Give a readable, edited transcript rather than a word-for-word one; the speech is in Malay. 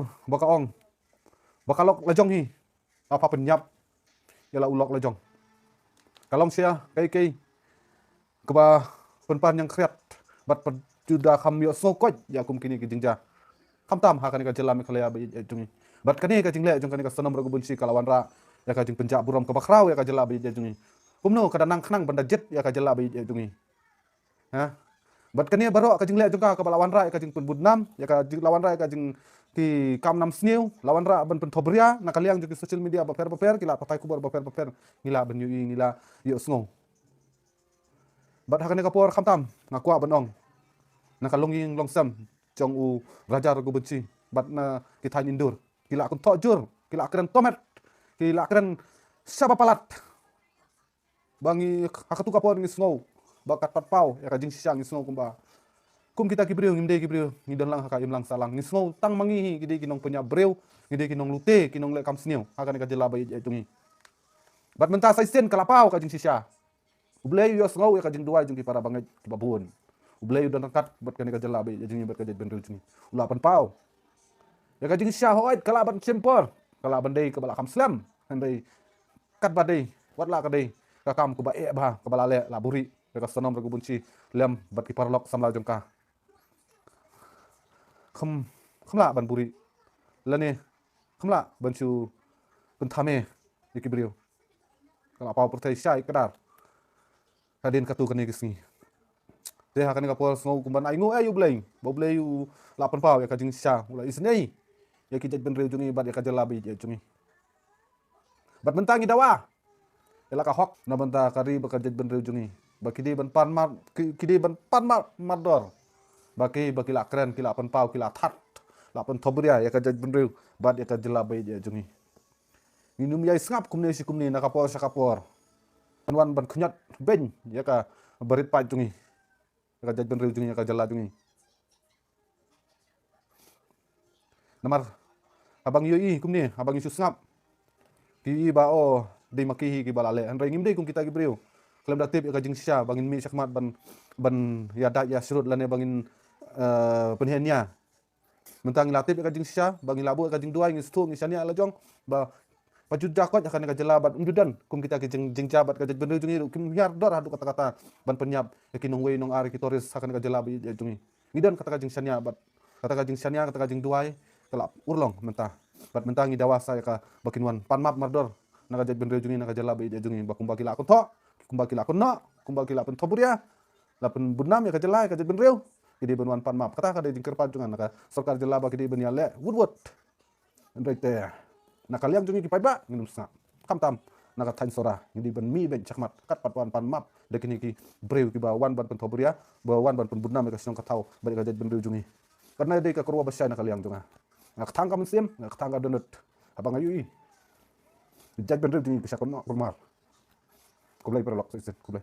kapor baka ong bakalok lajong hi apa penyap yala ulok lajong kalong sia kai keba penpan yang kreat bat juda kam yo sokoj ya kum kini kijingja kam tam ha kani ka jelam khalaya ba jungi bat kani ka jingle jong kani ka sonam ragu bunci kalawan ra ya ka jing penjak buram ka bakrau ya ka jela ba jungi kumno kada nang khnang banda jet ya ka jela ba jungi ha bat kani baro ka jingle jong ka balawan ra ya ka jing penbudnam ya ka jing lawan ra ya ka jing ki kam nam snew lawan ra ban pentobria nakaliang jong social media baper kila patai kubur baper ngila ban yui ngila yo sngo bat hakane kapor khamtam ngakwa banong nakalonging longsam jong u raja ragu benci bat na kita indur kila kun tojur kila keren tomat kila keren saba palat bangi hakatu kapor ngi sngo bakat pat pau ya kajing sisang ngi sngo kumba kum kita kibriu ngimde kibriu ngidon lang haka imlang salang ngi sngo tang mangi gidi kinong punya breu gidi kinong lute kinong le kam sneu hakane ka jela bai jungi bat menta saisen kalapau kajing sisa Ublay yo sngo ya kajing dua jung para bangai babun. Ublay udah nangkat buat kani kajela be jing buat kajit benril jing. Ulapan pau. Ya kajing syahoid kalaban simpor. Kalaban dei kebala kam slam. Handai kat badai. Watla kadai. Kakam ku bae bah kebala le laburi. Ya kasonom ragu bunci lem bat ki parlok samla jong ka. Khemla ban buri. Lane khemla bancu pentame dikibriu. Kalau pau pertai syai kedar. Kadin katu kani kesni. Deh hakani kapol sngo kumban aingu ayu bleng. Bo bleyu lapan pau ya kajing sisa ula isnei. Ya kijat benril jungi bat ya kajela bi ya jungi. Bat mentangi dawa. Ya laka hok na banta kari bakajat benril jungi. Bakidi ban pan mar kidi ban pan mar mador. Baki lakren kila lapan pau kila that. Lapan tobria ya kajat benril bat ya kajela bi ya jungi. Minum yai sngap kumni si kumni nakapor sakapor. Wan ban kunyat ben ya ka berit pa jungi ya ka jajben rew jungi ya ka jala jungi namar abang yoi kumni abang isu sngap ki ba o de makihi ki balale an ringim de kum kita ki brew klem datip ya ka jing sisa bangin mi sakmat ban ya da ya surut lane bangin penhenia mentang latip ya ka jing sisa bangin labu ya ka jing dua ngi stu ngi sania la jong ba Paju jakot akan ka jelabat umjudan kum kita ki jeng jabat ka bener jungi kum hiar dor hadu kata-kata ban penyap yakin nong we nong ari kitoris akan ka jelabat jungi ngidan kata ka jeng sania bat kata ka jeng sania kata ka jeng duai kelap urlong mentah bat mentah ngi dawasa ya ka bakinwan panmap mardor na ka bener jungi na ka jelabat jungi bakum bakila akon to kum bakila akon no kum bakila pen toburia lapen bunam ya ka jelai ka bener jadi benwan panmap kata ka de jeng kerpat jungan na ka sarkar jelabat ki de ben yale woodwood ndai te na kaliang jungi ki paiba nginum sa kam tam na ka tan sora ngidi ban mi ben chakmat kat patwan pan map de kini ki brew ki ba wan ban pen toburia ba wan ban pen budna me ka sinong ka tau ba ka jaj ben brew jungi karena de ka korwa basya na kaliang junga na ka tangka sim na ka tangka donut abang ayu i jaj ben brew jungi ka sakon no kurmar kublai perlok sisen kublai